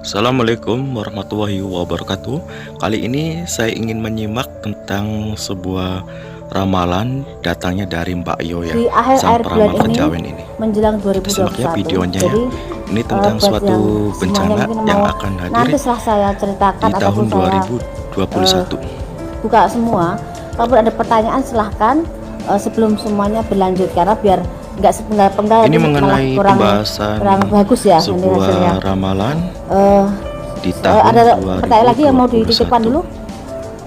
Assalamualaikum warahmatullahi wabarakatuh. Kali ini saya ingin menyimak tentang sebuah ramalan datangnya dari Mbak Yo ya, Di sang akhir-akhir bulan peramal ini kejawen ini. menjelang Kita simak ya 2021. videonya ya. Jadi Ini tentang buat yang suatu semuanya bencana mungkin yang mau akan hadir nanti setelah saya ceritakan di ataupun tahun saya 2021. buka semua. Kalau ada pertanyaan silahkan sebelum semuanya berlanjut, karena biar nggak sepenggal-penggal Ini malah mengenai kurang pembahasan bagus ya ini hasilnya. sebuah ramalan Eh, di tahun ada pertanyaan lagi yang mau dititipkan 2021. dulu?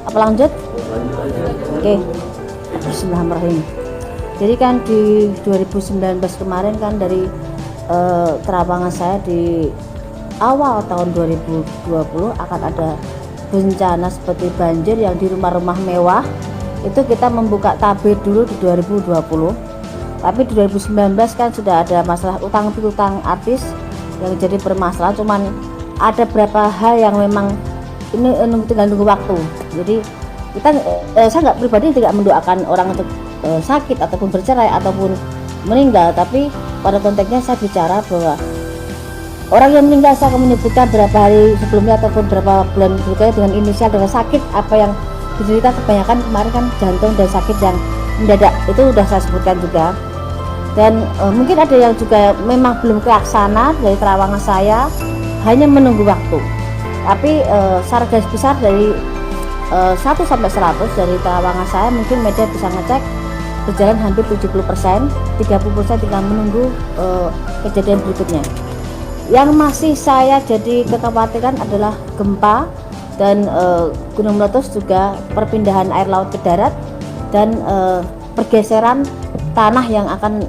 Apa lanjut? Oke. Bismillahirrahmanirrahim. Jadi kan di 2019 kemarin kan dari terawangan saya di awal tahun 2020 akan ada bencana seperti banjir yang di rumah-rumah mewah. Itu kita membuka tabir dulu di 2020. Tapi di 2019 kan sudah ada masalah utang piutang artis yang jadi bermasalah. Cuman ada beberapa hal yang memang ini tinggal nunggu waktu. Jadi kita saya nggak pribadi tidak mendoakan orang untuk sakit ataupun bercerai ataupun meninggal, tapi pada konteksnya saya bicara bahwa orang yang meninggal saya akan menyebutkan berapa hari sebelumnya ataupun berapa bulan berikutnya dengan inisial dengan sakit apa yang diderita. Kebanyakan kemarin kan jantung dan sakit yang mendadak, itu sudah saya sebutkan juga. Dan mungkin ada yang juga memang belum kelaksana dari terawangan saya, hanya menunggu waktu. Tapi secara garis besar dari 1 sampai 100 dari terawangan saya mungkin media bisa ngecek berjalan hampir 70%, 30% tinggal menunggu kejadian berikutnya. Yang masih saya jadi kekhawatiran adalah gempa dan gunung meletus, juga perpindahan air laut ke darat dan pergeseran tanah yang akan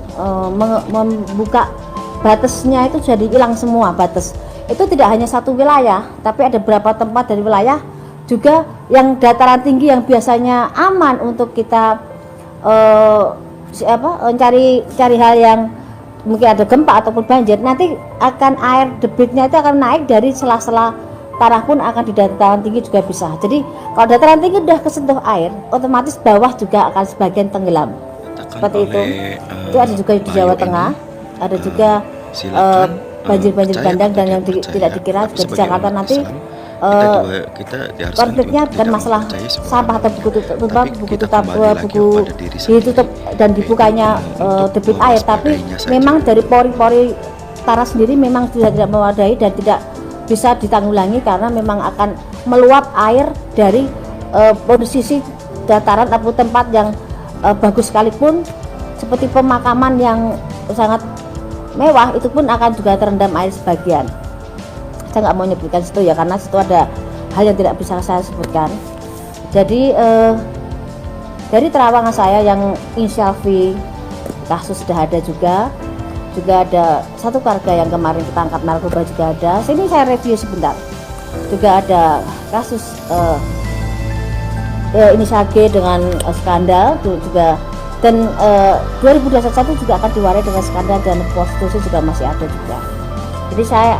membuka batasnya itu jadi hilang semua batas. Itu tidak hanya satu wilayah, tapi ada beberapa tempat dari wilayah juga yang dataran tinggi yang biasanya aman untuk kita cari hal yang mungkin ada gempa ataupun banjir, nanti akan air debitnya itu akan naik dari sela-sela tanah pun akan di dataran tinggi juga bisa. Jadi kalau dataran tinggi sudah kesentuh air, otomatis bawah juga akan sebagian tenggelam. Seperti itu. Itu ada juga di Jawa Tengah, ada juga banjir-banjir bandang dan yang tidak dikira juga di Jakarta nanti. Konfliknya bukan masalah sampah atau buku ditutup dan dibukanya debit air, tapi memang dari pori-pori tanah sendiri memang tidak memadai dan tidak bisa ditanggulangi karena memang akan meluap air dari posisi dataran atau tempat yang bagus sekalipun seperti pemakaman yang sangat mewah, itu pun akan juga terendam air sebagian. Saya nggak mau menyebutkan situ ya, karena situ ada hal yang tidak bisa saya sebutkan. Jadi dari terawangan saya yang inisial V, kasus sudah ada juga ada satu keluarga yang kemarin ketangkap narkoba juga ada. Sini saya review sebentar. Juga ada kasus inisial G dengan skandal juga, dan 2021 juga akan diwarai dengan skandal dan prostitusi juga masih ada juga. Jadi saya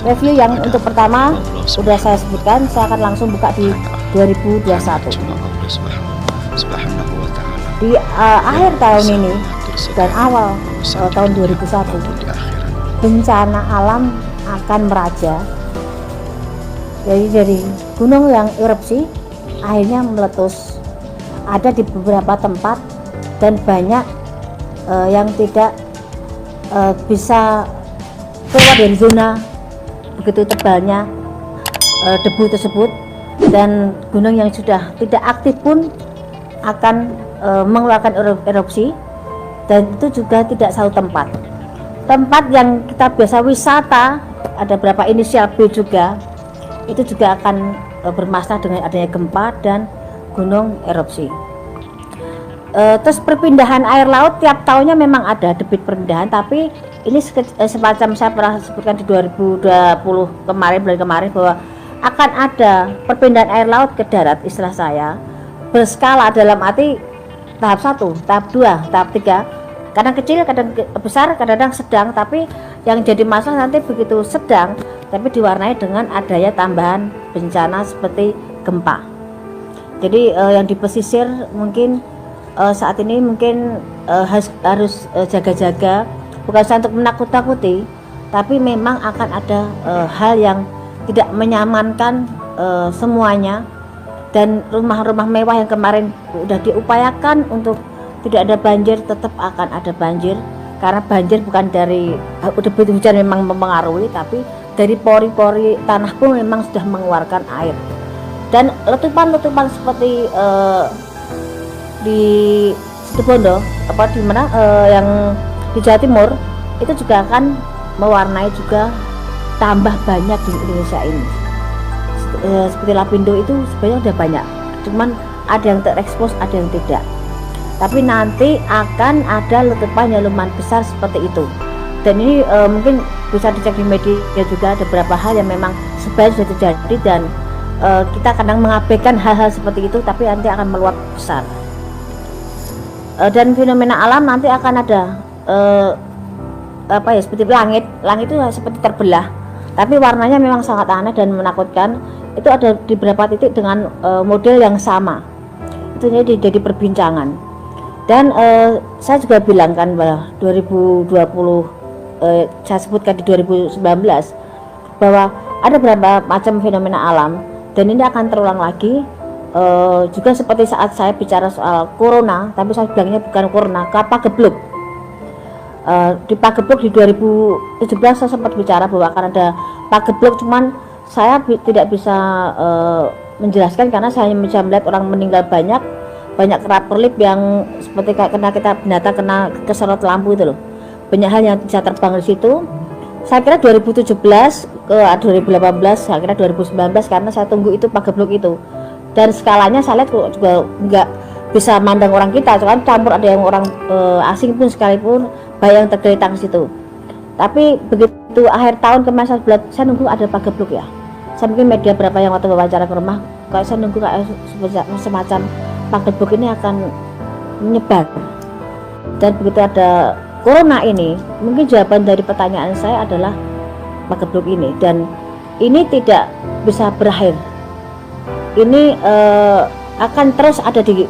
review yang untuk pertama sudah saya sebutkan, saya akan langsung buka di 2021. Di akhir tahun ini dan awal tahun 2021, bencana alam akan meraja. Jadi dari gunung yang erupsi akhirnya meletus ada di beberapa tempat, dan banyak yang tidak bisa keluar dari zona begitu tebalnya debu tersebut, dan gunung yang sudah tidak aktif pun akan mengeluarkan erupsi, dan itu juga tidak satu tempat yang kita biasa wisata, ada berapa inisial B juga, itu juga akan bermasalah dengan adanya gempa dan gunung erupsi. Terus perpindahan air laut tiap tahunnya memang ada debit perpindahan, tapi ini semacam saya pernah sebutkan di 2020 kemarin, bulan kemarin, bahwa akan ada perpindahan air laut ke darat, istilah saya berskala, dalam arti tahap 1, tahap 2, tahap 3, kadang kecil, kadang besar, kadang sedang. Tapi yang jadi masalah nanti begitu sedang tapi diwarnai dengan adanya tambahan bencana seperti gempa. Jadi yang di pesisir mungkin saat ini mungkin harus jaga-jaga, bukan untuk menakut-nakuti, tapi memang akan ada hal yang tidak menyamankan semuanya. Dan rumah-rumah mewah yang kemarin udah diupayakan untuk tidak ada banjir, tetap akan ada banjir, karena banjir bukan dari debit hujan memang mempengaruhi, tapi dari pori-pori tanah pun memang sudah mengeluarkan air. Dan letupan-letupan seperti di Situbondo di mana yang di Jawa Timur itu juga akan mewarnai juga tambah banyak di Indonesia ini. Seperti Lapindo itu sebenarnya udah banyak, cuman ada yang terekspos, ada yang tidak. Tapi nanti akan ada letupan yang lumayan besar seperti itu. Dan ini mungkin bisa dicek di media juga, ada beberapa hal yang memang sebenarnya sudah terjadi, dan kita kadang mengabaikan hal-hal seperti itu, tapi nanti akan meluap besar. Dan fenomena alam nanti akan ada seperti langit itu seperti terbelah, tapi warnanya memang sangat aneh dan menakutkan. Itu ada di beberapa titik dengan model yang sama, itu jadi perbincangan. Dan saya juga bilang kan bahwa 2020 saya sebutkan di 2019 bahwa ada beberapa macam fenomena alam, dan ini akan terulang lagi. Juga seperti saat saya bicara soal corona, tapi saya bilangnya bukan corona, Pagebluk. Di Pagebluk di 2017 saya sempat bicara bahwa akan ada Pagebluk, cuman saya tidak bisa menjelaskan karena saya hanya bisa melihat orang meninggal banyak kerap perlip yang seperti kayak kena kesorot lampu itu loh. Banyak hal yang bisa terbang di situ. Saya kira 2017 ke 2018, saya kira 2019, karena saya tunggu itu Pagebluk itu. Dan skalanya saya lihat juga nggak bisa mandang orang kita, kan campur ada yang orang asing pun sekalipun, bayang tergeletak di situ. Tapi begitu akhir tahun kemarin saya nunggu ada Pagebluk ya. Saya mungkin media berapa yang waktu wawancara ke rumah, kalau saya nunggu kayak semacam Pagebluk ini akan menyebar. Dan begitu ada corona ini, mungkin jawaban dari pertanyaan saya adalah Pagebluk ini, dan ini tidak bisa berakhir. Ini akan terus ada di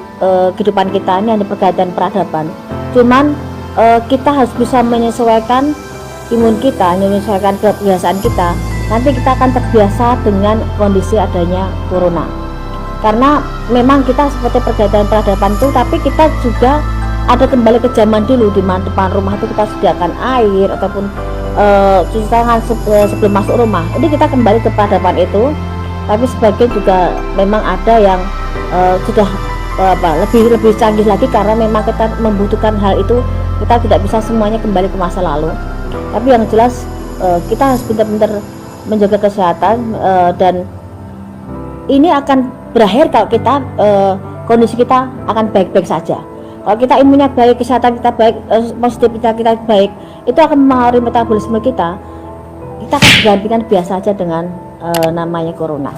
kehidupan kita, ini ada pergantian peradaban. Cuman kita harus bisa menyesuaikan imun kita, menyesuaikan kebiasaan kita. Nanti kita akan terbiasa dengan kondisi adanya corona, karena memang kita seperti pergantian peradaban itu, tapi kita juga ada kembali ke zaman dulu, di mana depan rumah itu kita sediakan air ataupun cuci tangan sebelum masuk rumah. Ini kita kembali ke peradaban itu, tapi sebagian juga memang ada yang sudah lebih canggih lagi, karena memang kita membutuhkan hal itu. Kita tidak bisa semuanya kembali ke masa lalu, tapi yang jelas kita harus benar-benar menjaga kesehatan, dan ini akan berakhir kalau kita kondisi kita akan baik-baik saja. Kalau kita imunnya baik, kesehatan kita baik, positivitas kita baik, itu akan mempengaruhi metabolisme kita. Kita akan bergantikan biasa saja dengan namanya corona.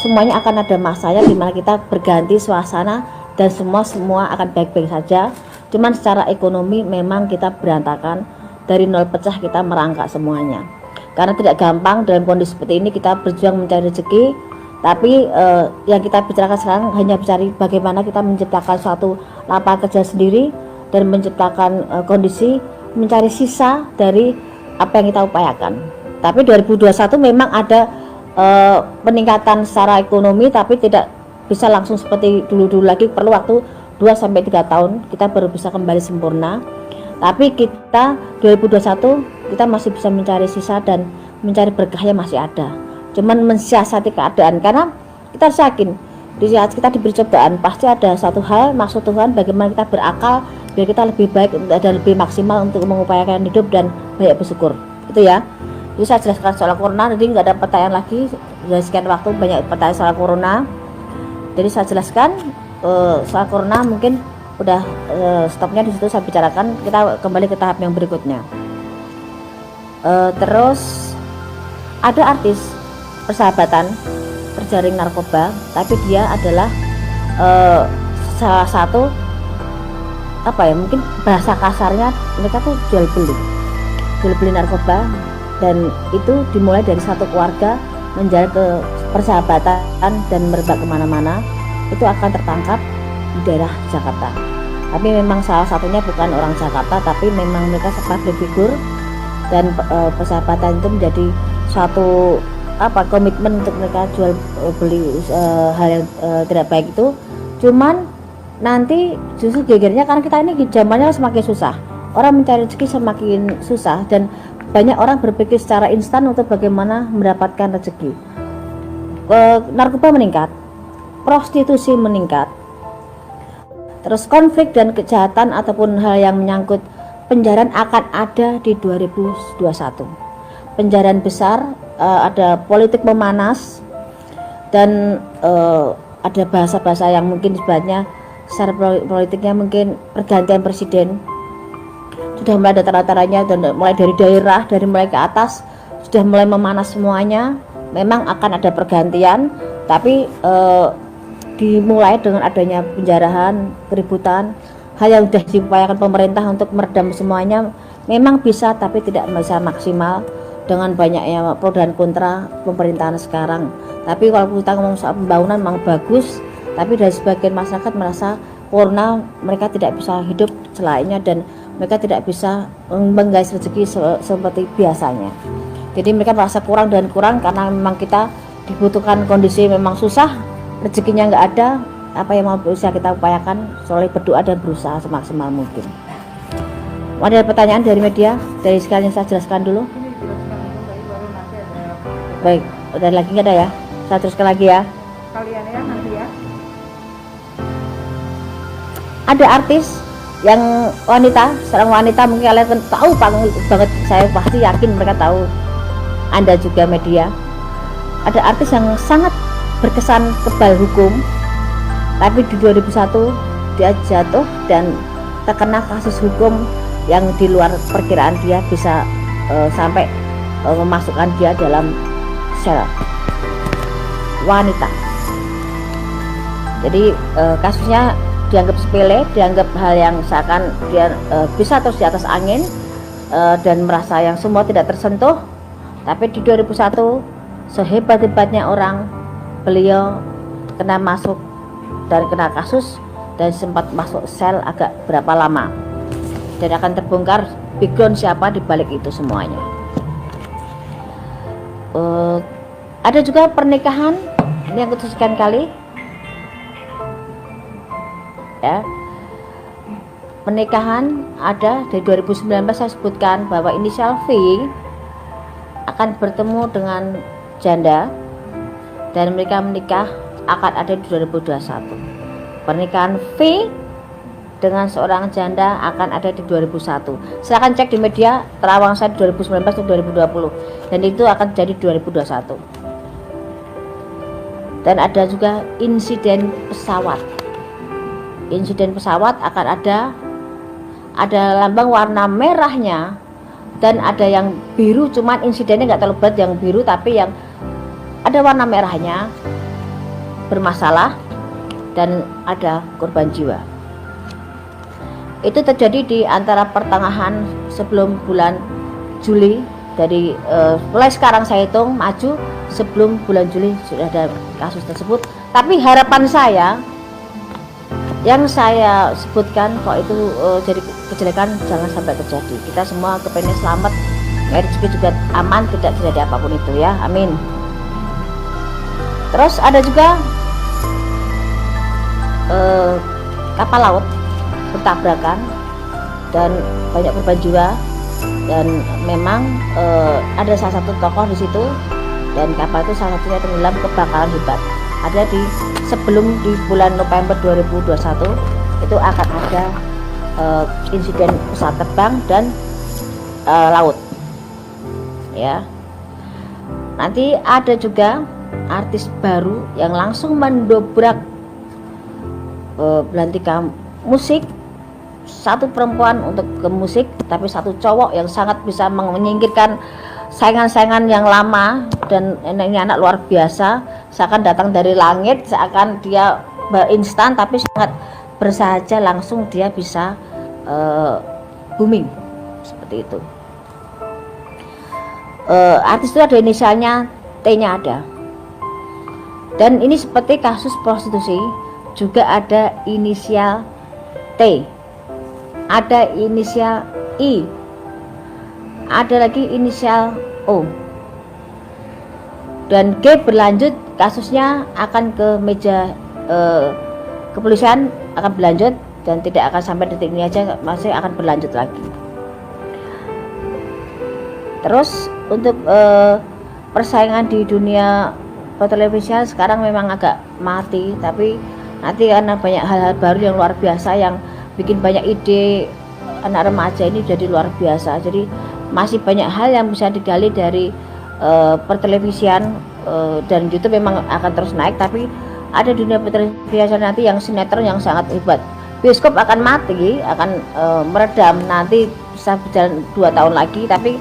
Semuanya akan ada masanya di mana kita berganti suasana, dan semua akan baik-baik saja. Cuman secara ekonomi memang kita berantakan, dari nol pecah kita merangkak semuanya. Karena tidak gampang dalam kondisi seperti ini kita berjuang mencari rezeki, tapi yang kita bicarakan sekarang hanya mencari bagaimana kita menciptakan suatu lapangan kerja sendiri, dan menciptakan kondisi mencari sisa dari apa yang kita upayakan. Tapi 2021 memang ada peningkatan secara ekonomi, tapi tidak bisa langsung seperti dulu-dulu lagi, perlu waktu 2-3 tahun kita baru bisa kembali sempurna. Tapi kita 2021 kita masih bisa mencari sisa, dan mencari berkahnya masih ada. Cuman mensiasati keadaan, karena kita harus yakin di saat kita diberi cobaan pasti ada satu hal maksud Tuhan, bagaimana kita berakal biar kita lebih baik dan lebih maksimal untuk mengupayakan hidup dan banyak bersyukur. Itu ya. Jadi saya jelaskan soal corona, jadi nggak ada pertanyaan lagi. Sudah sekian waktu banyak pertanyaan soal corona. Jadi saya jelaskan soal corona, mungkin udah stopnya di situ saya bicarakan. Kita kembali ke tahap yang berikutnya. Terus ada artis persahabatan terjaring narkoba, tapi dia adalah salah satu mungkin bahasa kasarnya mereka tuh jual beli narkoba, dan itu dimulai dari satu keluarga menjalar ke persahabatan dan merebak kemana-mana. Itu akan tertangkap di daerah Jakarta, tapi memang salah satunya bukan orang Jakarta, tapi memang mereka public figure, dan persahabatan itu menjadi suatu komitmen untuk mereka jual beli hal yang tidak baik itu. Cuman nanti justru gegernya karena kita ini zamannya semakin susah, orang mencari rezeki semakin susah, dan banyak orang berpikir secara instan untuk bagaimana mendapatkan rezeki. Narkoba meningkat, prostitusi meningkat, terus konflik dan kejahatan ataupun hal yang menyangkut penjarahan akan ada di 2021. Penjarahan besar, ada politik memanas, dan ada bahasa-bahasa yang mungkin sebenarnya secara politiknya mungkin pergantian presiden sudah mulai ada tanda-tandanya, dan mulai dari daerah, dari mulai ke atas sudah mulai memanas semuanya. Memang akan ada pergantian, tapi dimulai dengan adanya penjarahan, keributan, hal yang sudah diupayakan pemerintah untuk meredam semuanya memang bisa, tapi tidak bisa maksimal dengan banyaknya pro dan kontra pemerintahan sekarang. Tapi kalau kita ngomong soal pembangunan memang bagus, tapi dari sebagian masyarakat merasa karena mereka tidak bisa hidup selainnya dan mereka tidak bisa menggais rezeki seperti biasanya. Jadi mereka merasa kurang dan kurang karena memang kita dibutuhkan kondisi memang susah, rezekinya nggak ada. Apa yang mau bisa kita upayakan selalu berdoa dan berusaha semaksimal mungkin. Ada pertanyaan dari media? Dari sekalian saya jelaskan dulu. Baik, udah lagi nggak ada ya? Saya teruskan lagi ya. Kalian ya nanti ya. Ada artis yang wanita, seorang wanita, mungkin kalian tahu banget, saya pasti yakin mereka tahu, Anda juga media. Ada artis yang sangat berkesan kebal hukum, tapi di 2001 dia jatuh dan terkena kasus hukum yang di luar perkiraan dia, bisa sampai memasukkan dia dalam sel wanita. Jadi kasusnya dianggap sepele, dianggap hal yang seakan dia bisa terus di atas angin dan merasa yang semua tidak tersentuh. Tapi di 2001 sehebat-hebatnya orang, beliau kena masuk dan kena kasus dan sempat masuk sel agak berapa lama, dan akan terbongkar background siapa di balik itu semuanya. Ada juga pernikahan ini yang kesekian kali ya, pernikahan ada dari 2019. Saya sebutkan bahwa inisial V akan bertemu dengan janda dan mereka menikah akan ada di 2021. Pernikahan V dengan seorang janda akan ada di 2001. Silakan cek di media terawang saya 2019 atau 2020, dan itu akan jadi 2021. Dan ada juga insiden pesawat. Insiden pesawat akan ada lambang warna merahnya dan ada yang biru, cuman insidennya nggak terlalu berat yang biru, tapi yang ada warna merahnya bermasalah dan ada korban jiwa. Itu terjadi di antara pertengahan sebelum bulan Juli. Dari mulai sekarang saya hitung maju, sebelum bulan Juli sudah ada kasus tersebut. Tapi harapan saya yang saya sebutkan, kalau itu jadi kejelekan jangan sampai terjadi. Kita semua kepengen selamat, rezeki juga aman, tidak terjadi apapun itu ya, amin. Terus ada juga kapal laut bertabrakan dan banyak korban jiwa, dan memang ada salah satu tokoh di situ, dan kapal itu salah satunya tenggelam, kebakaran hebat. Ada sebelum di bulan November 2021 itu akan ada insiden pesawat terbang dan laut ya. Nanti ada juga artis baru yang langsung mendobrak belantika musik, satu perempuan untuk ke musik, tapi satu cowok yang sangat bisa menyingkirkan saingan-saingan yang lama. Dan ini anak luar biasa, seakan datang dari langit, seakan dia instan, tapi sangat bersahaja, langsung dia bisa booming seperti itu. Artis itu ada inisialnya, T-nya ada. Dan ini seperti kasus prostitusi, juga ada inisial T, ada inisial I, ada lagi inisial O, dan G berlanjut, kasusnya akan ke meja kepolisian, akan berlanjut dan tidak akan sampai detik ini aja, masih akan berlanjut lagi. Terus untuk persaingan di dunia pertelevisian sekarang memang agak mati, tapi nanti karena banyak hal-hal baru yang luar biasa yang bikin banyak ide anak remaja ini jadi luar biasa. Jadi masih banyak hal yang bisa digali dari pertelevisian, dan YouTube memang akan terus naik, tapi ada dunia pertelevisian nanti yang sinetron yang sangat hebat. Bioskop akan mati, akan meredam, nanti bisa berjalan 2 tahun lagi, tapi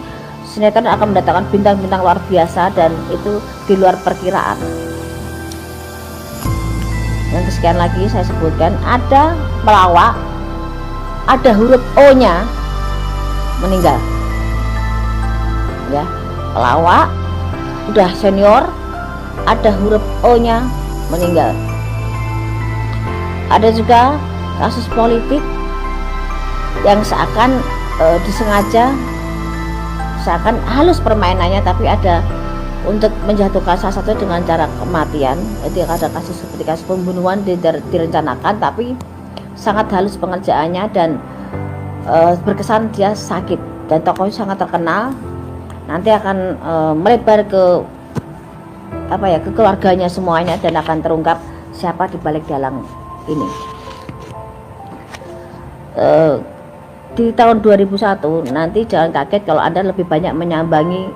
sinetron akan mendatangkan bintang-bintang luar biasa dan itu di luar perkiraan. Yang kesekian lagi saya sebutkan, ada pelawak, ada huruf O-nya meninggal. Ya, pelawak udah senior, ada huruf O-nya meninggal. Ada juga kasus politik yang seakan disengaja, seakan halus permainannya, tapi ada untuk menjatuhkan salah satu dengan cara kematian. Jadi ada kasus seperti kasus pembunuhan direncanakan, tapi sangat halus pengerjaannya dan berkesan dia sakit, dan tokohnya sangat terkenal. Nanti akan melebar ke ke keluarganya semuanya, dan akan terungkap siapa di balik dalang ini. Di tahun 2001 nanti jangan kaget kalau Anda lebih banyak menyambangi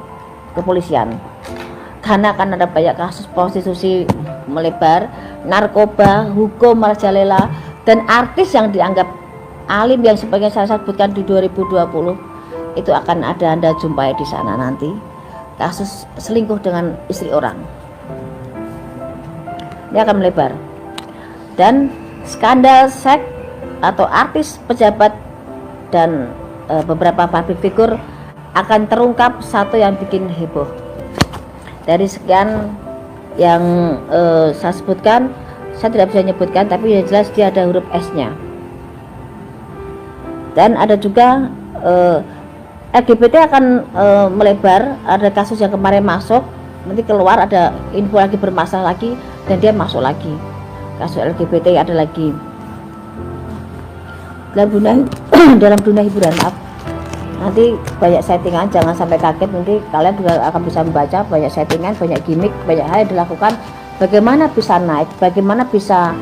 kepolisian, karena akan ada banyak kasus prostitusi melebar, narkoba, hukum merajalela, dan artis yang dianggap alim yang sebagian saya sebutkan di 2020 itu akan ada Anda jumpai di sana nanti. Kasus selingkuh dengan istri orang ini akan melebar, dan skandal seks atau artis, pejabat, dan beberapa public figure akan terungkap, satu yang bikin heboh. Dari sekian yang saya sebutkan, saya tidak bisa menyebutkan, tapi yang jelas dia ada huruf S-nya. Dan ada juga LGBT akan melebar. Ada kasus yang kemarin masuk, nanti keluar ada info lagi bermasalah lagi, dan dia masuk lagi. Kasus LGBT ada lagi dalam dunia hiburan. Nanti banyak settingan, jangan sampai kaget. Nanti kalian juga akan bisa membaca banyak settingan, banyak gimmick, banyak hal yang dilakukan. Bagaimana bisa naik, bagaimana bisa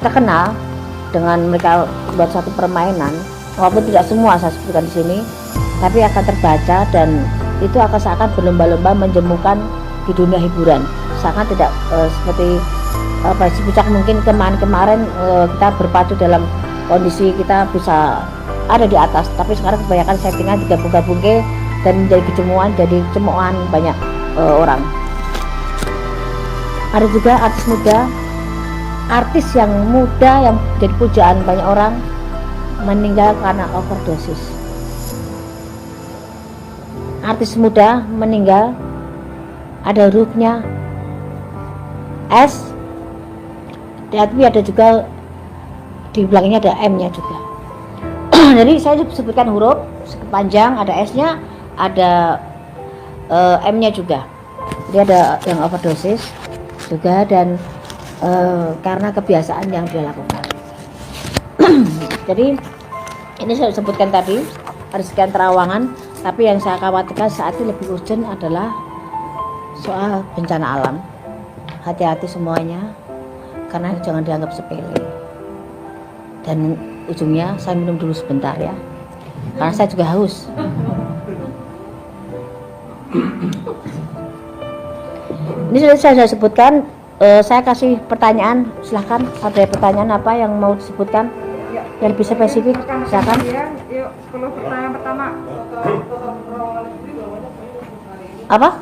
terkenal dengan mereka buat satu permainan. Walaupun tidak semua saya sebutkan di sini, tapi akan terbaca, dan itu akan seakan berlomba-lomba menjemukan di dunia hiburan. Seakan tidak seperti puncak mungkin kemarin kita berpacu dalam kondisi kita bisa ada di atas, tapi sekarang kebanyakan settingan digabung-gabung dan menjadi kejemuan, jadi cemoan banyak orang. Ada juga artis yang muda yang jadi pujaan banyak orang meninggal karena overdosis. Artis muda meninggal, ada hurufnya S, tapi ada juga di belakangnya ada M-nya juga. Jadi saya sebutkan huruf panjang, ada S-nya, ada M-nya juga. Jadi ada yang overdosis juga, dan karena kebiasaan yang dia lakukan. Jadi ini saya sebutkan tadi ada sekian terawangan, tapi yang saya khawatirkan saat ini lebih urgent adalah soal bencana alam. Hati-hati semuanya, karena jangan dianggap sepele. Dan ujungnya saya minum dulu sebentar ya, karena saya juga haus. Ini sudah saya sebutkan. Saya kasih pertanyaan, silahkan. Ada pertanyaan apa yang mau disebutkan yang lebih spesifik, silakan. Yuk, kalau pertanyaan pertama. Apa?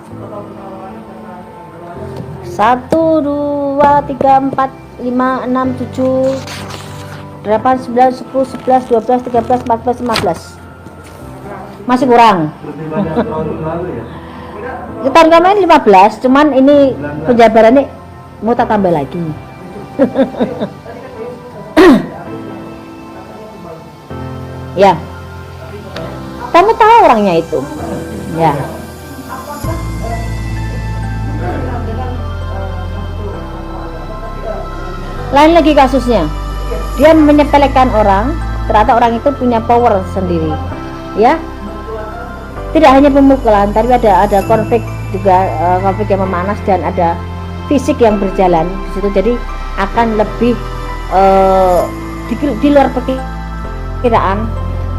1, 2, 3, 4, 5, 6, 7, 8, 9, 10, 11, 12, 13, 14, 15. Masih kurang. Tahun kemarin 15, cuman ini penjabarannya mau tak tambah lagi. Ya. kamu tahu orangnya itu, ya. Lain lagi kasusnya, dia menyepelekan orang, ternyata orang itu punya power sendiri, ya. Tidak hanya pemukulan, tapi ada konflik juga, konflik yang memanas dan ada fisik yang berjalan di situ. Jadi akan lebih di luar perkiraan,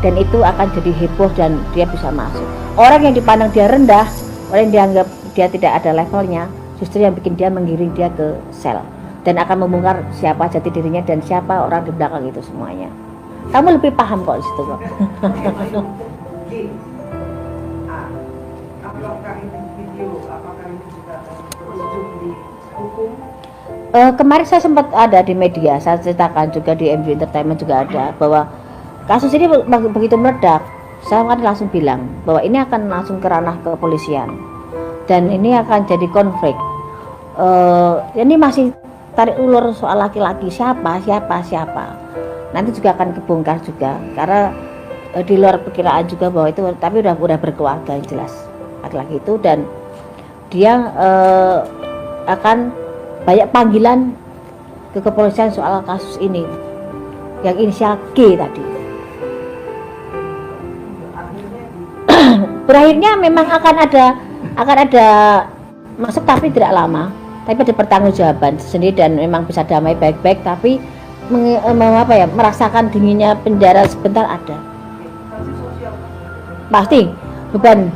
dan itu akan jadi heboh dan dia bisa masuk. Orang yang dipandang dia rendah, orang yang dianggap dia tidak ada levelnya, justru yang bikin dia menggiring dia ke sel dan akan membongkar siapa jati dirinya dan siapa orang di belakang itu semuanya. Kamu lebih paham kok di situ kok. Apakah ini video, apakah ini juga berujung di hukum? Kemarin saya sempat ada di media, saya ceritakan juga di MU Entertainment juga ada bahwa kasus ini begitu meledak. Saya kan langsung bilang bahwa ini akan langsung ke ranah kepolisian dan ini akan jadi konflik. Ini masih tarik ulur soal laki-laki, siapa. Nanti juga akan kebongkar juga karena di luar perkiraan juga bahwa itu, tapi udah berkeluarga yang jelas laki-laki itu, dan dia akan banyak panggilan ke kepolisian soal kasus ini yang inisial G tadi. Berakhirnya memang akan ada masuk, tapi tidak lama, tapi ada pertanggungjawaban sendiri dan memang bisa damai baik-baik, tapi merasakan dinginnya penjara sebentar ada. Pasti beban.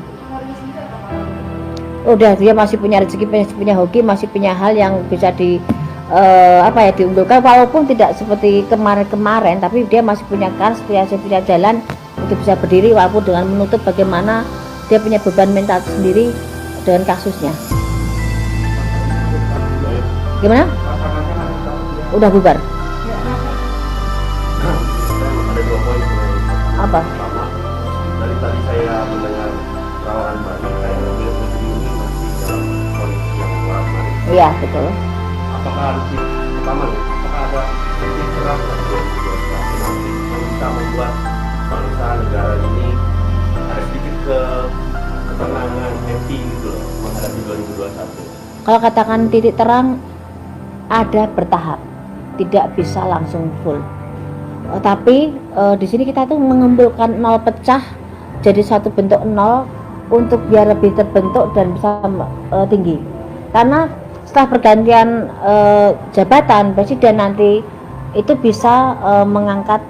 Udah dia masih punya rezeki, masih punya hoki, masih punya hal yang bisa diunggulkan, walaupun tidak seperti kemarin-kemarin, tapi dia masih punya kans, punya jalan untuk bisa berdiri walaupun dengan menutup bagaimana dia punya beban mental sendiri dengan kasusnya. Gimana? Udah bubar. Ada 2 poin sebenarnya. Apa? Pertama, dari tadi saya mendengar rawan Bali, saya melihat negeri ini masih dalam kondisi yang waras. Iya, betul. Apakah harus pertama nih, apakah ada titik terang dari 2021 nanti yang bisa membuat bangsa negara ini ada sedikit ketenangan, happy gitu loh menghadapi 2021? Kalau katakan titik terang, ada bertahap, tidak bisa langsung full. Tapi di sini kita tuh mengumpulkan nol pecah jadi satu bentuk nol untuk biar lebih terbentuk dan bisa tinggi. Karena setelah pergantian jabatan presiden nanti itu bisa mengangkat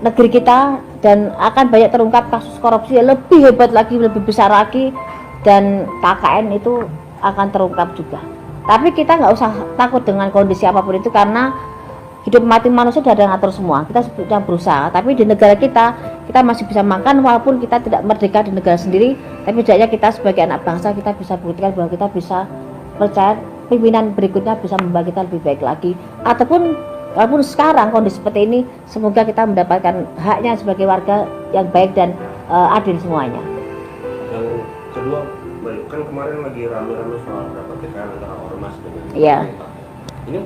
negeri kita, dan akan banyak terungkap kasus korupsi yang lebih hebat lagi, lebih besar lagi, dan KKN itu akan terungkap juga. Tapi kita nggak usah takut dengan kondisi apapun itu, karena hidup mati manusia sudah ada ngatur semua. Kita sedang berusaha, tapi di negara kita masih bisa makan walaupun kita tidak merdeka di negara sendiri. Tapi setidaknya kita sebagai anak bangsa, kita bisa buktikan bahwa kita bisa percaya pimpinan berikutnya bisa membawa kita lebih baik lagi. Ataupun walaupun sekarang kondisi seperti ini, semoga kita mendapatkan haknya sebagai warga yang baik dan adil semuanya. Yang kedua, kan kemarin lagi rame-rame soal berapa TKN antara ormas dengan Iya. pemerintah. Ini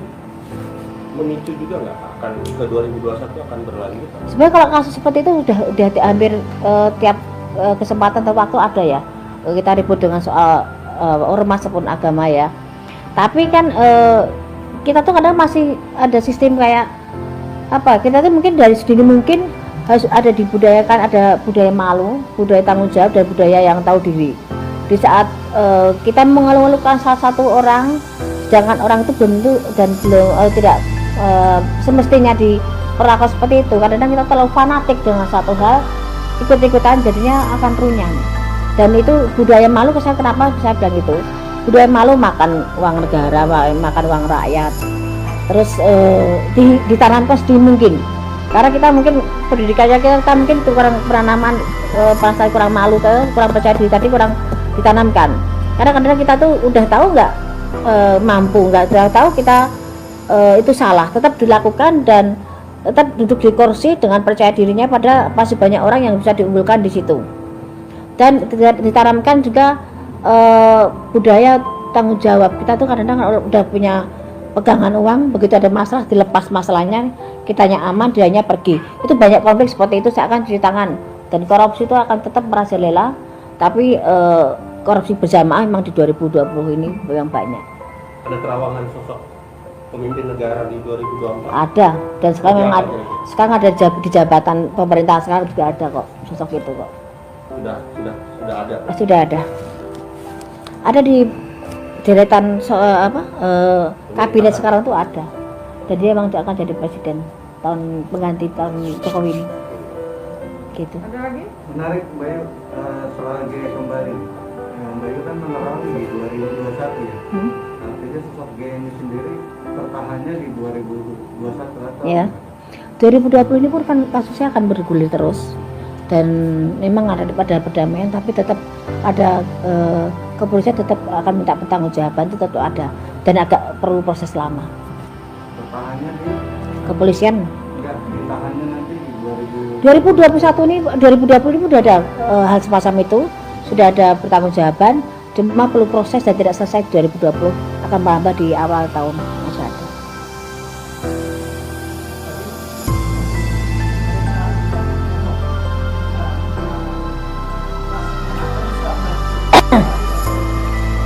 memicu juga nggak akan ke 2021 akan berlanjut? Sebenarnya kalau kasus seperti itu udah hampir tiap kesempatan atau waktu ada ya, kita ribut dengan soal ormas ataupun agama ya. Tapi kan kita tuh kadang masih ada sistem kayak apa? Kita tuh mungkin dari sedini mungkin harus ada dibudayakan, ada budaya malu, budaya tanggung jawab, dan budaya yang tahu diri. Di saat kita mengeluh-elukan salah satu orang, sedangkan orang itu belum dan belum tidak semestinya diperlakukan seperti itu. Kadang-kadang kita terlalu fanatik dengan satu hal, ikut-ikutan, jadinya akan runyam. Dan itu budaya malu. Kenapa saya bilang gitu? Budaya malu makan uang negara, makan uang rakyat, terus ditanamkan sedini mungkin. Karena kita mungkin pendidikannya kita mungkin kurang penanaman, perasaan kurang malu, kurang percaya diri, tadi kurang ditanamkan. Karena kadang-kadang kita tuh udah tahu nggak mampu, nggak tahu kita itu salah, tetap dilakukan dan tetap duduk di kursi dengan percaya dirinya, pada masih banyak orang yang bisa diunggulkan di situ. Dan ditanamkan juga budaya tanggung jawab. Kita tuh kadang-kadang udah punya pegangan uang, begitu ada masalah dilepas masalahnya, kitanya aman, dianya pergi. Itu banyak konflik seperti itu saya akan cuci tangan. Dan korupsi itu akan tetap merajalela, tapi korupsi berjamaah memang di 2020 ini yang banyak. Ada terawangan sosok pemimpin negara di 2024? Ada, dan sekarang memang Siapa itu? sekarang ada di jabatan pemerintahan sekarang juga ada kok sosok itu kok. Sudah ada. Sudah ada. Ada di deretan kabinet sekarang tuh ada. Dan dia memang akan jadi presiden tahun pengganti tahun Jokowi ini. Gitu. Ada lagi? Menarik Mbak Yu, soal G kembali. Mbak Yu kan menerang di 2021 ya. Artinya sosok G ini sendiri tertahannya di 2021 atau? Ya. 2020 ini pun kan kasusnya akan bergulir terus. Dan memang ada pada perdamaian, tapi tetap ada kepolisian tetap akan minta pertanggungjawaban, itu tetap ada, dan agak perlu proses lama. Tertahannya di Kepolisian enggak ditahannya nanti di 2021 ini 2020 ini sudah ada hal semacam itu, sudah ada pertanggungjawaban, cuma perlu proses dan tidak selesai di 2020, akan merambah di awal tahun masih ada.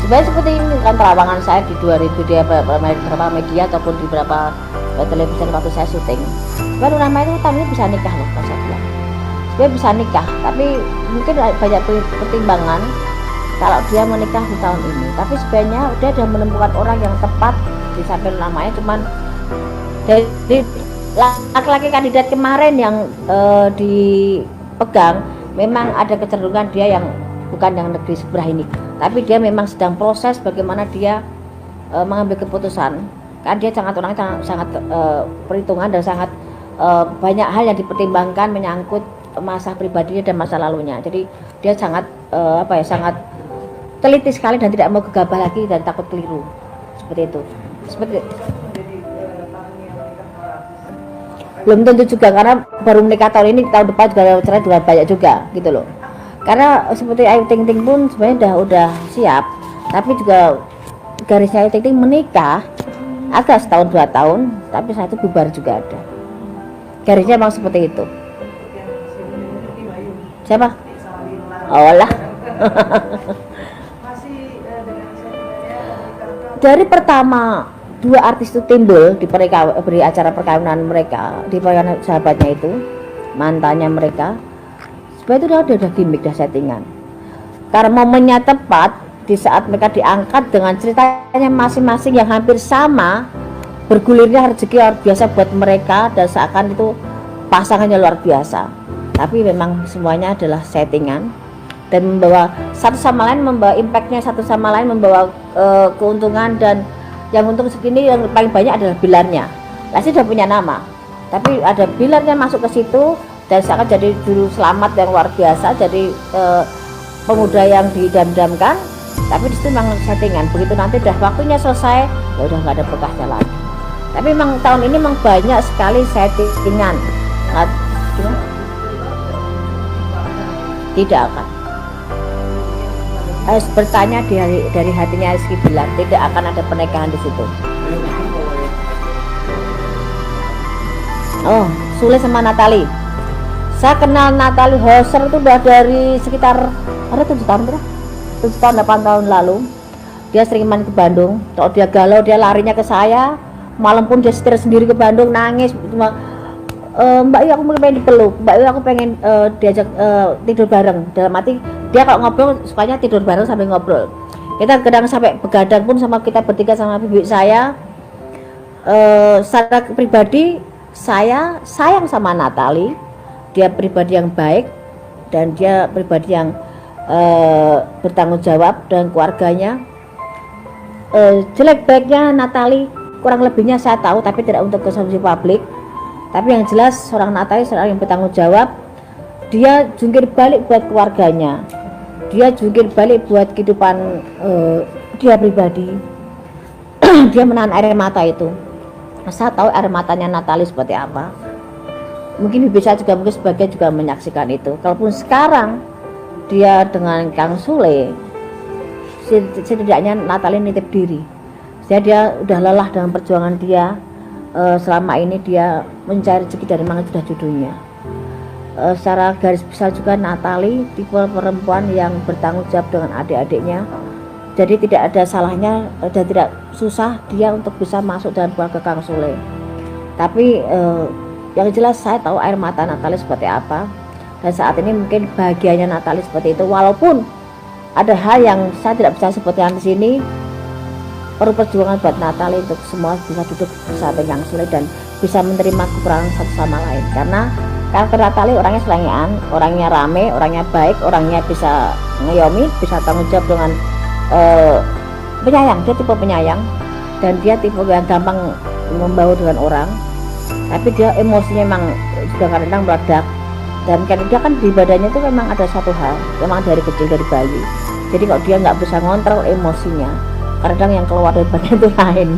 Sebenarnya seperti ini kan terawangan saya di 2000 di beberapa media ataupun di beberapa televisi waktu saya syuting. Baru namanya itu tahun ini bisa nikah loh, kan saya bilang. Sebenarnya bisa nikah, tapi mungkin banyak pertimbangan kalau dia menikah di tahun ini. Tapi sebenarnya dia sudah menemukan orang yang tepat di samping namanya, cuman dari laki-laki kandidat kemarin yang dipegang memang ada kecenderungan dia yang bukan yang negeri sebelah ini, tapi dia memang sedang proses bagaimana dia mengambil keputusan. Kan dia orangnya sangat perhitungan dan sangat banyak hal yang dipertimbangkan menyangkut masalah pribadinya dan masa lalunya. Jadi dia sangat sangat teliti sekali dan tidak mau gegabah lagi dan takut keliru seperti itu. Belum tentu juga, karena baru menikah tahun ini, tahun depan juga cerai juga banyak juga gitu loh. Karena seperti Ayu Ting Ting pun sebenarnya udah siap, tapi juga garisnya Ayu Ting Ting menikah agak setahun 2 tahun, tapi saat itu bubar juga ada. Garisnya memang seperti itu. Siapa? Oh lah. Dari pertama 2 artis itu timbul di beri acara perkawinan mereka, di perkawinan sahabatnya itu, mantannya mereka. Itu udah gimmick, dah settingan. Karena momennya tepat di saat mereka diangkat dengan ceritanya masing-masing yang hampir sama, bergulirnya rezeki luar biasa buat mereka dan seakan itu pasangannya luar biasa. Tapi memang semuanya adalah settingan dan membawa satu sama lain, membawa impactnya satu sama lain, membawa keuntungan, dan yang untung segini yang paling banyak adalah Bilarnya. Lesti sudah punya nama, tapi ada Bilarnya masuk ke situ. Dan seakan jadi juru selamat yang luar biasa, jadi pemuda yang didam-damkan, tapi disitu memang settingan. Begitu nanti udah waktunya selesai, ya udah nggak ada bekasnya lagi. Tapi memang tahun ini memang banyak sekali settingan. Tidak akan. Harus bertanya dari hatinya Rizky Bilar, tidak akan ada pernikahan di situ. Oh, Sule sama Natali. Saya kenal Natali Hoser itu udah dari sekitar 7 tahun berapa? 7 tahun 8 tahun lalu. Dia sering main ke Bandung. Kalau dia galau dia larinya ke saya. Malam pun dia setir sendiri ke Bandung, nangis cuma Mbak Yu aku pengen dipeluk, Mbak Yu aku pengen diajak tidur bareng. Dalam arti dia kalau ngobrol sukanya tidur bareng sambil ngobrol. Kita kadang sampai begadang pun sama kita bertiga sama bibi saya. Secara pribadi saya sayang sama Natali. Dia pribadi yang baik dan dia pribadi yang bertanggung jawab dengan keluarganya. Jelek baiknya Natali kurang lebihnya saya tahu, tapi tidak untuk konsumsi publik. Tapi yang jelas seorang Natali seorang yang bertanggung jawab. Dia jungkir balik buat keluarganya, dia jungkir balik buat kehidupan dia pribadi. Dia menahan air mata itu. Saya tahu air matanya Natali seperti apa. Mungkin bisa juga mungkin sebagian juga menyaksikan itu. Kalaupun sekarang dia dengan Kang Sule, setidaknya Natali nitip diri. Jadi dia udah lelah dengan perjuangan dia. Selama ini dia mencari rezeki dari mana sudah judulnya. Secara garis besar juga Natali tipe perempuan yang bertanggung jawab dengan adik-adiknya. Jadi tidak ada salahnya dan tidak susah dia untuk bisa masuk dalam keluarga Kang Sule. Tapi yang jelas saya tahu air mata Natali seperti apa, dan saat ini mungkin bahagianya Natali seperti itu. Walaupun ada hal yang saya tidak bisa sebutkan di sini, perlu perjuangan buat Natali untuk semua bisa duduk bersama Kang Sule dan bisa menerima kekurangan satu sama lain. Karena karakter Natali orangnya selengean, orangnya rame, orangnya baik, orangnya bisa ngayomi, bisa tanggung jawab dengan penyayang. Dia tipe penyayang dan dia tipe yang gampang membaur dengan orang, tapi dia emosinya memang sudah kadang meledak. Dan kan dia kan di badannya itu memang ada satu hal, memang dari kecil, dari bayi. Jadi kalau dia nggak bisa ngontrol emosinya, kadang yang keluar dari badan itu lain.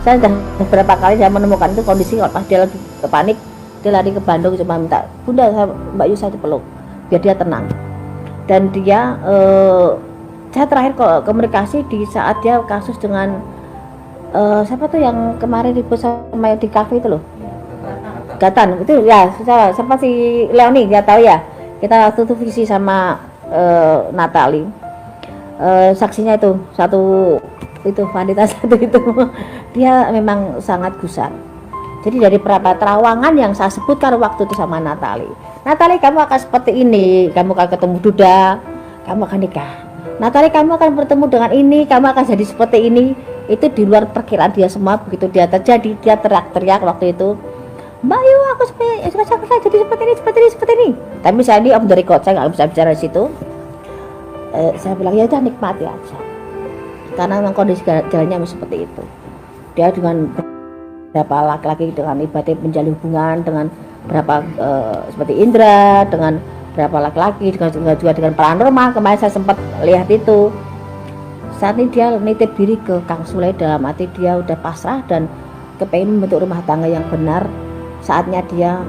Saya sudah beberapa kali saya menemukan itu kondisi kalau pas dia lagi panik, dia lari ke Bandung cuma minta, "Bunda, Mbak Yu saya dipeluk," biar dia tenang. Dan dia saya terakhir komunikasi di saat dia kasus dengan siapa tuh yang kemarin ribut sama di kafe itu loh, Gatan itu ya, siapa si Leoni, dia tahu ya. Kita waktu itu visi sama Natali, saksinya itu satu itu wanita satu itu dia memang sangat gusar. Jadi dari beberapa terawangan yang saya sebutkan waktu itu sama Natali, kamu akan seperti ini, kamu akan ketemu Duda, kamu akan nikah. Natali, kamu akan bertemu dengan ini, kamu akan jadi seperti ini. Itu di luar perkiraan dia semua. Begitu dia terjadi, dia teriak-teriak waktu itu, "Mbak Yu, aku saya jadi seperti ini. Tapi saya ini off the record, saya nggak bisa bicara di situ. Saya bilang ya udah nikmati aja, karena memang kondisi jalannya seperti itu. Dia dengan berapa laki-laki dengan ibadah menjalin hubungan dengan berapa seperti Indra, dengan berapa laki-laki, juga dengan paranormal. Kemarin saya sempat lihat itu. Saat ini dia nitip diri ke Kang Sule, dalam arti dia udah pasrah dan kepengen membentuk rumah tangga yang benar. Saatnya dia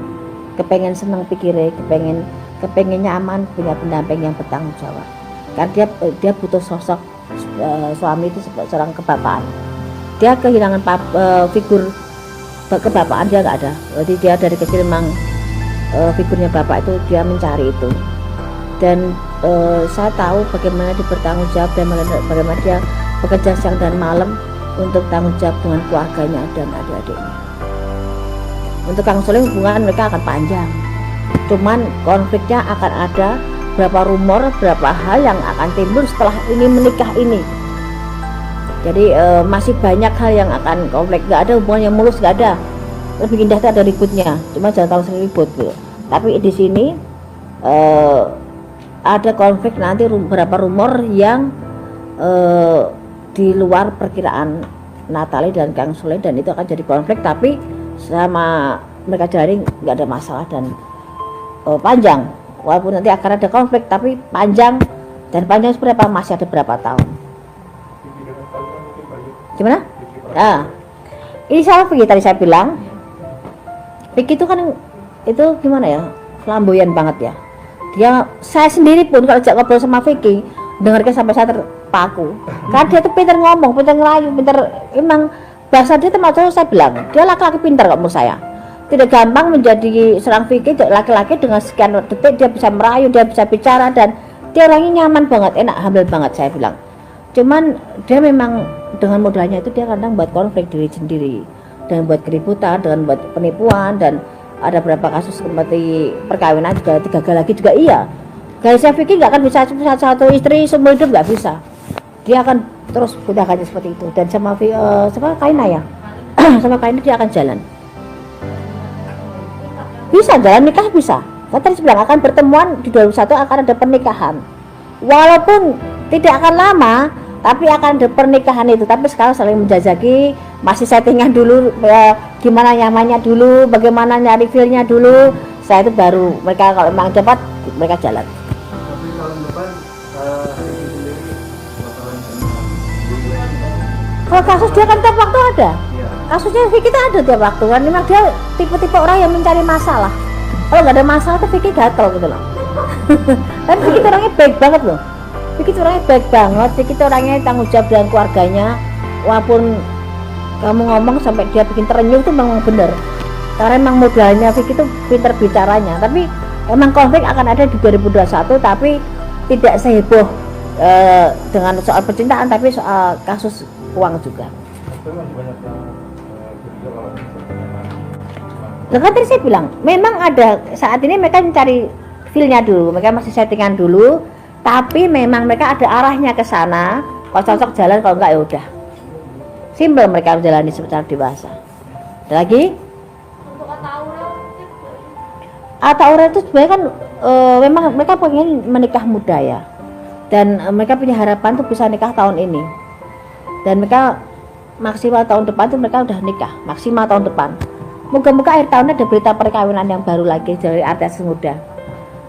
kepengen senang pikirnya, kepengen nyaman, punya pendamping yang bertanggung jawab. Karena dia butuh sosok suami itu seorang kebapaan. Dia kehilangan figur kebapaan, dia nggak ada. Jadi dia dari kecil memang figurnya bapak itu dia mencari itu. Dan saya tahu bagaimana dia bertanggung jawab dan bagaimana dia bekerja siang dan malam untuk tanggung jawab dengan keluarganya dan adik-adiknya. Untuk Kang Sule hubungan mereka akan panjang, cuman konfliknya akan ada, berapa rumor, berapa hal yang akan timbul setelah ini menikah ini. Jadi masih banyak hal yang akan konflik. Gak ada hubungan yang mulus, gak ada. Lebih indah itu ada ributnya, cuma jangan tahu sering ribut gitu. Tapi di sini ada konflik nanti, beberapa rumor yang di luar perkiraan Natali dan Kang Sule, dan itu akan jadi konflik. Tapi sama mereka jalani nggak ada masalah dan panjang. Walaupun nanti akan ada konflik, tapi panjang, dan panjang seberapa, masih ada berapa tahun. Gimana? Nah, ini sama Vicky tadi saya bilang. Vicky itu kan itu gimana ya, flamboyan banget ya. Saya sendiri pun kalau ajak ngobrol sama Vicky, dengarnya sampai saya terpaku. Karena dia tuh pintar ngomong, pintar ngerayu, pintar, emang bahasa dia termasuk, saya bilang dia laki-laki pintar kok menurut saya. Tidak gampang menjadi seorang Vicky, laki-laki dengan sekian detik dia bisa merayu, dia bisa bicara, dan dia orangnya nyaman banget, enak, humble banget saya bilang. Cuman dia memang dengan modalnya itu dia kadang buat konflik diri sendiri, dan buat keributan, dan buat penipuan, dan ada beberapa kasus seperti perkawinan juga gagal lagi juga iya. Garisnya Vicky nggak akan bisa satu istri semua hidup, nggak bisa. Dia akan terus gunakannya seperti itu. Dan sama Kaina ya, sama Kaina dia akan jalan. Bisa jalan, nikah bisa. Kan tadi bilang akan pertemuan di 2021 akan ada pernikahan. Walaupun tidak akan lama, tapi akan ada pernikahan itu. Tapi sekarang saling menjajaki, masih settingan dulu, gimana nyamannya dulu, bagaimana nyari feel-nya dulu. Saya itu baru mereka kalau memang cepat mereka jalan. Tapi tahun depan sendiri bakalan Kalau kasus dia kan tiap waktu ada. Iya. Kasusnya Vicky itu ada tiap waktu kan. Memang dia tipe-tipe orang yang mencari masalah. Kalau nggak ada masalah tuh Vicky gatel gitu loh. Tapi Vicky itu orangnya baik banget loh. Vicky itu orangnya baik banget. Vicky itu orangnya tanggung jawab dengan keluarganya. walaupun kamu ngomong sampai dia bikin terenyuh itu memang benar, karena memang modalnya Vicky itu pinter bicaranya. Tapi emang konflik akan ada di 2021, tapi tidak seheboh dengan soal percintaan, tapi soal kasus uang juga. Tapi masih banyak yang curiga kalau Nah, kan tadi saya bilang memang ada saat ini mereka mencari feel-nya dulu, mereka masih settingan dulu, tapi memang mereka ada arahnya ke sana. Kalau cocok jalan, kalau enggak ya udah. Simpel, mereka harus jalani secara dewasa. Ada lagi? Untuk Ataura Ataura itu sebenarnya kan memang mereka pengen menikah muda ya, dan mereka punya harapan tuh bisa nikah tahun ini, dan mereka maksimal tahun depan tuh mereka udah nikah maksimal tahun depan. Moga-moga akhir tahun ada berita perkawinan yang baru lagi dari artis muda.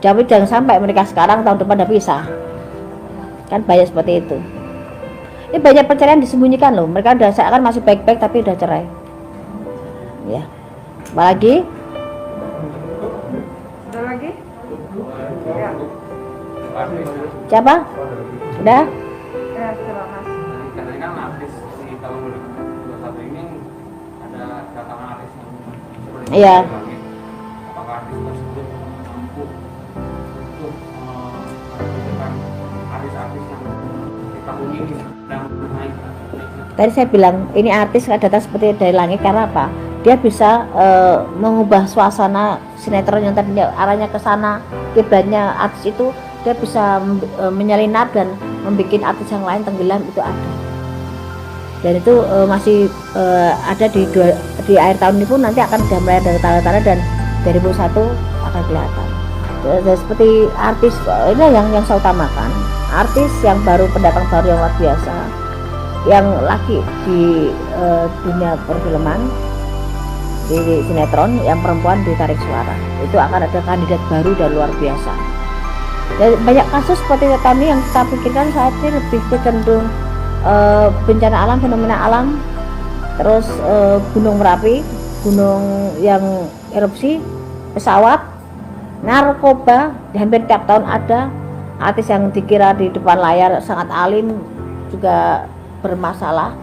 Tapi jangan sampai menikah sekarang tahun depan udah pisah, kan banyak seperti itu. Ini banyak perceraian disembunyikan loh, mereka udah seakan masih baik-baik tapi udah cerai ya. Apalagi ada lagi? Ya, siapa? Udah? ya silakan. Katanya kan artis di tahun 2021 ini ada datangan artis yang seperti Iya. itu. Apakah artis tersebut mampu untuk menentukan artis-artis yang di tahun ini sedang naik? Tadi saya bilang ini artis nggak datang seperti dari langit karena apa? Dia bisa mengubah suasana sinetron yang tadinya arahnya ke sana, kiblatnya artis itu dia bisa menyelinap dan membuat artis yang lain tenggelam, itu ada. Dan itu masih ada di akhir tahun ini pun nanti akan sudah mulai ada tanda-tanda, dan 2021 akan kelihatan. Dan seperti artis ini yang saya utamakan, artis yang baru, pendatang baru yang luar biasa, yang laki di dunia perfilman, di sinetron, yang perempuan di tarik suara, itu akan ada kandidat baru dan luar biasa. Dan banyak kasus seperti tadi yang kita pikirkan saat ini lebih cenderung bencana alam, fenomena alam, terus gunung Merapi, gunung yang erupsi, pesawat, narkoba, hampir tiap tahun ada. Artis yang dikira di depan layar sangat alim juga bermasalah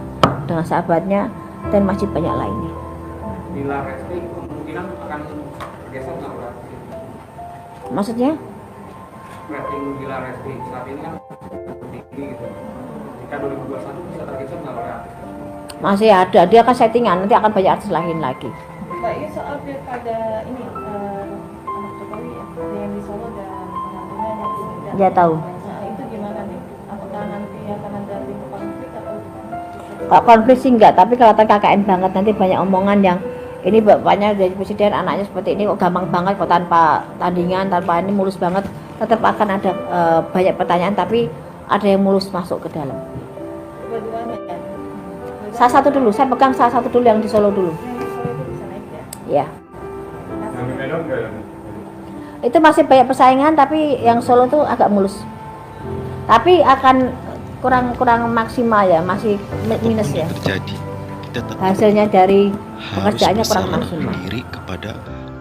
dengan sahabatnya, dan masih banyak lainnya. Bila Resti kemungkinan akan bergeser nggak berarti? Maksudnya? Rating Bila Resti saat ini kan tinggi gitu. Jika 2021 bisa tergeser nggak oleh artis? Masih ada, dia akan settingan, nanti akan banyak artis lain lagi. Mbak, ini soal pilkada ini anak Jokowi ya, ada yang di Solo dan penampungan yang tidak. Dia tahu. Nah, itu gimana nih? Apakah nanti akan ada timbul konflik atau gimana? Kalau konflik sih enggak, tapi kalau KKN banget nanti banyak omongan yang ini bapaknya jadi presiden, anaknya seperti ini kok gampang banget, kok tanpa tandingan, tanpa ini mulus banget. Tetap akan ada banyak pertanyaan, tapi ada yang mulus masuk ke dalam. Dua-duanya ya? Salah satu dulu, saya pegang salah satu dulu yang di Solo dulu. Yang di Solo itu bisa naik ya? Ya, yang di Medan enggak ya? itu masih banyak persaingan, tapi yang Solo tuh agak mulus. Tapi akan kurang maksimal ya, masih minus ya. Terjadi, kita tetap Hasilnya dari harus pekerjaannya kurang berserah maksimal. diri kepada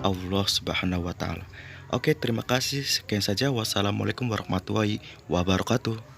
Allah Subhanahu wa Ta'ala. Oke, terima kasih. Sekian saja. Wassalamualaikum warahmatullahi wabarakatuh.